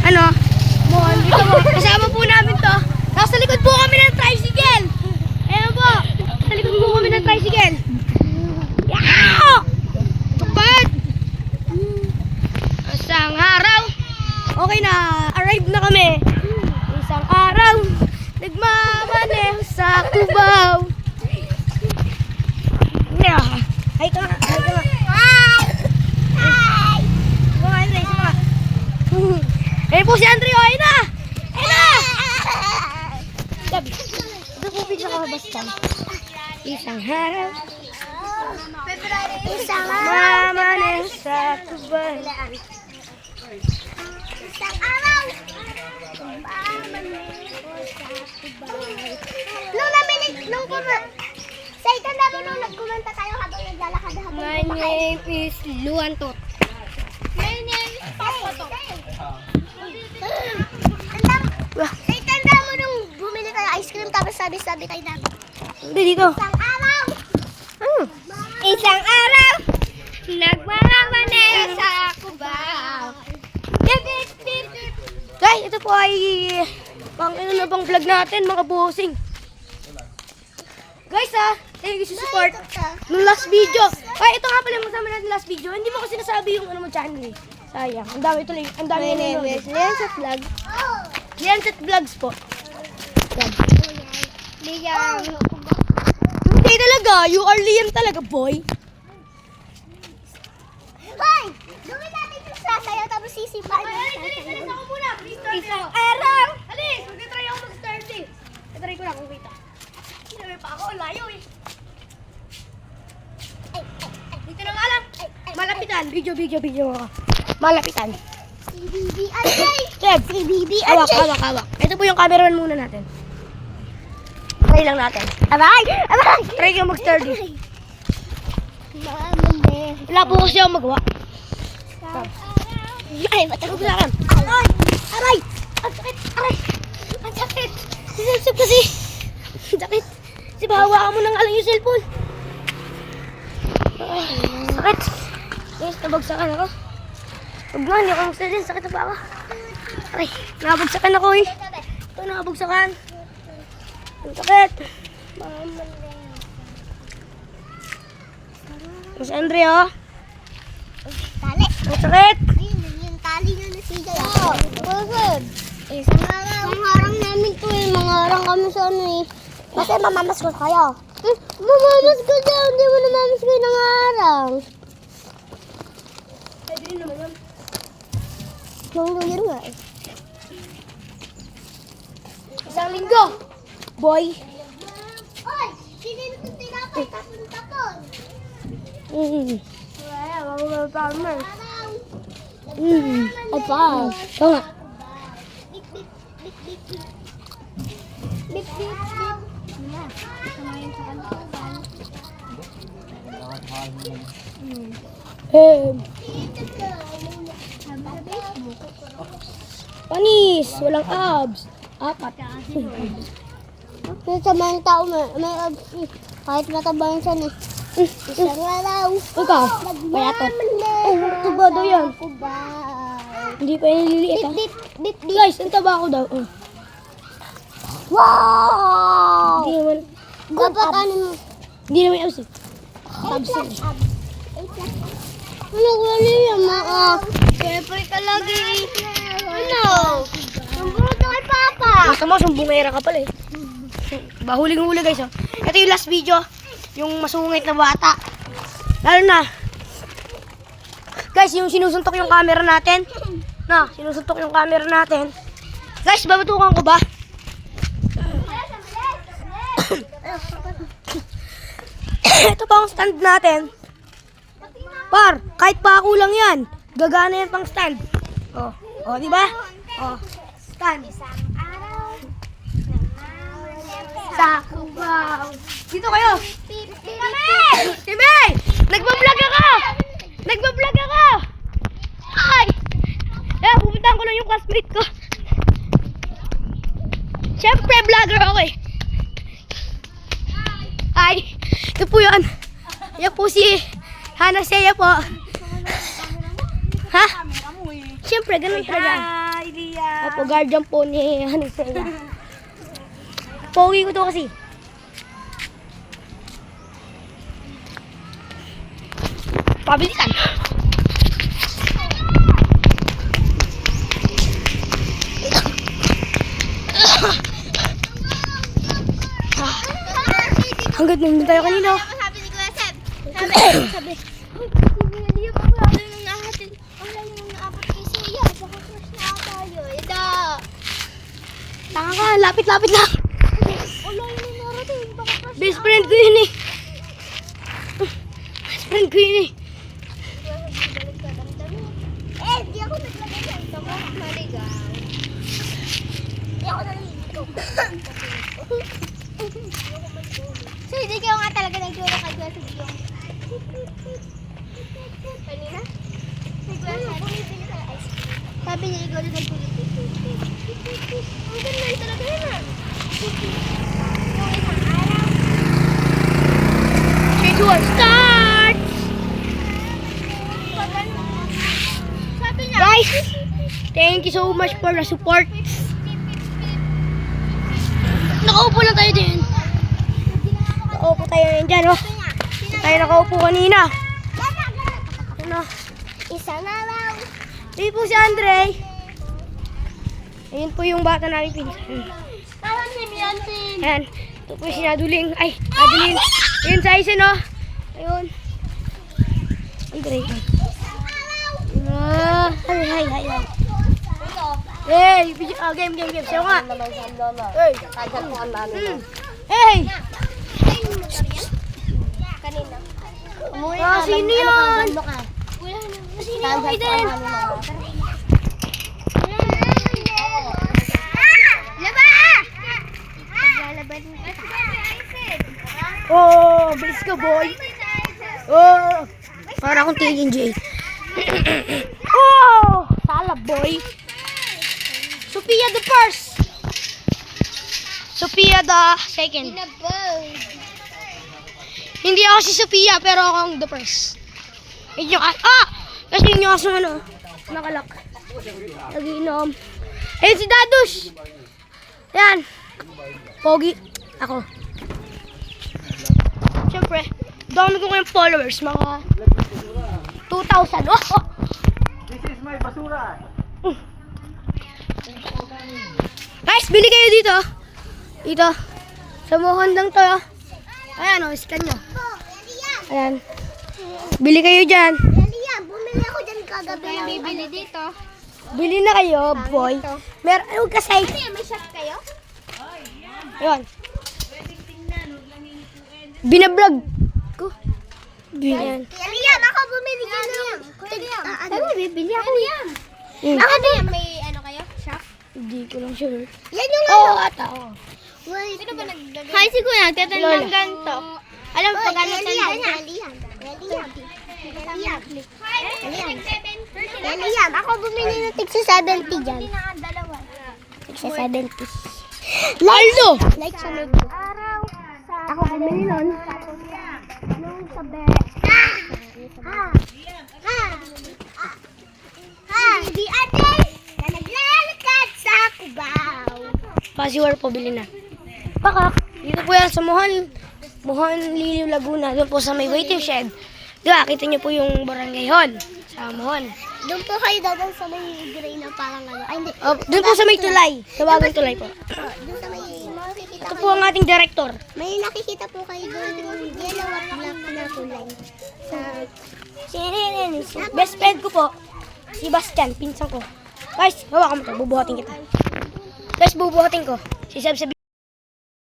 ano, Mon, dito po. Kasama po namin to. Nasa likod po kami ng tricycle. Ayan po. Sa likod po kami ng tricycle. Yeah! Tupad! Isang araw. Okay na. Arrive na kami. Isang araw. Nagmamaneho sa Cubao. Yeah. Hi ka nga. Hi ka nga. Hi! Mga Andre, mga. Ayun po si Andre. Ayun na! Ayun na! Gabi. Ito po pizza ko basta. Isang araw. Isang mamaneho sa Cubao. Isang araw. Sa itanda mo nung nagkumanta tayo habang naglalakad habang My name is Luantot. My name is Papato. Sa itanda mo nung bumili tayo ice cream tapos sabi-sabi tayo namin. Hindi dito. Isang araw. Isang araw. Nagmamaneho sa Cubao. Guys, ito po ay pang ano na bang vlog natin mga bossing. Guys thank you sa support nung last video. Ay, ito nga pala yung kasama natin last video. Hindi mo kasi nasabi yung ano mo channel eh. Sayang. Ang dami tuloy. Ang dami yung Liancet Vlog. Liancet Vlogs po. Liam. Hindi talaga. You are Liam talaga, boy. Hoy! Gawin natin yung sasayaw tapos sisipain yung sasayaw. Ako muna. Isang araw. Alis, mag-try ako mag-start eh. Try ko lang kung kita. Sinabi pa ako, layo eh. Dito na nga lang. Malapitan. Video. Malapitan. Si Bibi Anjay. Seb, Si Bibi hawak. Anjay. Ito po yung cameraman muna natin. Try lang natin. Aray! Aray! Try ko mag-start eh. Mamane. Wala po kasi ako magawa. Ay, ba't ako Huwag sa akin. Aray! Aray! Ang sakit! Aray! Ang sakit! Sisip kasi. Sakit. Sib, hawakan mo nang alang yung cellphone. Sakit. Guys, nabagsakan ako. Huwag nga, hindi ako magsasalin. Sakit na pa ako. Aray, nakabagsakan ako eh. Ito, nakabagsakan. Ang sakit. Mas Andre, oh. Tali! Ang sakit. Ayun, yung tali na nasigay ako. Bakit? Isang harang namin to eh. Mangarang kami sa ano eh. Kasi mamamasgal kayo. Mamamasgal daw. Hindi mo namamasgal ng harang. Pwede rin naman yun. Nangunguyar nga eh. Isang linggo. Boy. Oy! Sinino itong tinapay? Tapon-tapon. Wala, mga farmer. Araw. Apa? Ito nga. Bip, bip, bip, bip, bip. Bip, bip, bip. Yeah. Samayin sa kantugan. Dito ka. Sa Facebook. Panis. Walang abs. Apat. Sa mga tao may abs eh. Kahit mataba yung san eh. Isang araw. Ikaw. Payatot. Oh, tubado yan. Hindi pa yung liliit ah. Bip, bip, bip. Guys, ang taba ko daw. Oh. Wow! Hindi naman. Dapat ano mo? Hindi naman abs eh. Abs eh. Ano ko yung mga? Siyempre ka lagi eh. Ano? Sumbunod na kay Papa. Basta mo, sumbungera ka pala eh. Huling-huli guys oh. Ito yung last video. Yung masungit na bata. Lalo na. Guys, yung sinusuntok yung camera natin. Sinusuntok yung camera natin. Guys, babatukan ko ba? Ito pa ang stand natin. Par, kahit pa ako lang yan. Gagana yan pang stand. Oh, di ba? Oh, stand. Sa Cubao. Dito kayo. Timay! Nagbablog ako! Nagbablog ako! Ay! Pupuntahan ko lang yung classmate ko. Siyempre, vlogger ako eh. Ay! Ito po yun. Yan po si Hana Seya po. Ha? Siyempre, ganun talaga. Hi, Opo, guardian po ni Seiya. Pogi ko to kasi. Pabilisan. Hanggat nandun tayo kanina. Sabi ni Kuya Seb. Sabi. Hindi pa wala yung nahatin. Wala yung naabot kay Sia. Baka crush na tayo. Ida. Tanga ka, lapit-lapit lang. Wala yung narating. Baka crush Best friend ko yun eh. Best friend ko yun eh. di ako naglagay yan. Ito ko. Maligaw. Di ako naliligaw. So, hindi kayo nga talaga nagturo kay Kuya Seb yung... Kanina? Si Kuya Seb, bumibili tayo ice cream. Sabi niya, ikaw na nagkulit. Ang ganda talaga yun ah. Yung isang araw. 3, 2, 1, start! Sabi niya, Guys, thank you so much for the support. Nakaupo lang tayo din. Nakaupo tayo ngayon dyan, oh. Tayo nakaupo kanina. Ano? isa na lang. Ito po si Andre. Ayun po yung bata namin pinsan. Parang si Miantin. Ayan. Ito po si Naduling. Ay, Naduling. Ayun sa Aizen, oh. Ayun. Andre. Hi. Hey, game. Sayo nga. Hey. Hey. Kanina. Sino yan? Sino yung kay din? Laba! Paglalaban mo. Oh, bilis ka, boy. Oh, para akong tigin, Jay. Oh, sala, boy. Sophia the first. Sophia the second. Hindi ako si Sophia, pero ako ang the first. Yun yung kasi yun yung asong ano, nakalak. Nagiinom. Eh, si Dadush. Yan. Pogi. Ako. Siyempre, dami ko ngayong followers. Mga 2,000. Oh! This is my basura. Guys, bili kayo dito. Dito. Sa Mohon lang to. Ayan o, scan nyo. Ayan. Bili kayo dyan. Bumili ako dyan kagabi. Kaya bibili dito. Bili na kayo, boy. Meron, huwag kasi. May shop kayo? Ayun. Binablog ko. Yan. Liam, ako bumili ka Liam. Kuya Liam. Ano, bibili ako yan. Ako Liam, may ano kayo? Shop? Hindi ko lang sure. Yan yung Oo, ata. Oo. Sino ba naglagay? Hi, si Kuya. Nagtatandang ganito. Alam mo pag ano tanda niya? Liam, ako bumili ng tigsa 70 dyan. Tigsa 70. Aldo! Like sa medyo. Ako bumili nun. Nung sabi. Di ate na naglalakad sa Cubao. Pasiwar po, bili na. Baka, dito po yan sa Mohon. Mohon, Liliw, Laguna. Doon po sa may waiting shed. Diba, kita niyo po yung barangay hall sa Mohon. Doon po kayo dadang sa may gray na parang ano. Ay, hindi. Oh, doon po sa may tulay. Sa bagong tulay po. Doon sa may makikita Ito po ang ating director. May nakikita po kayo doon yung yellow at black na kulay. Sa Best friend ko po, si Bastian, pinsan ko. Guys, hawakan mo to, bubuhatin kita. Guys, bubuhatin ko. Si Seb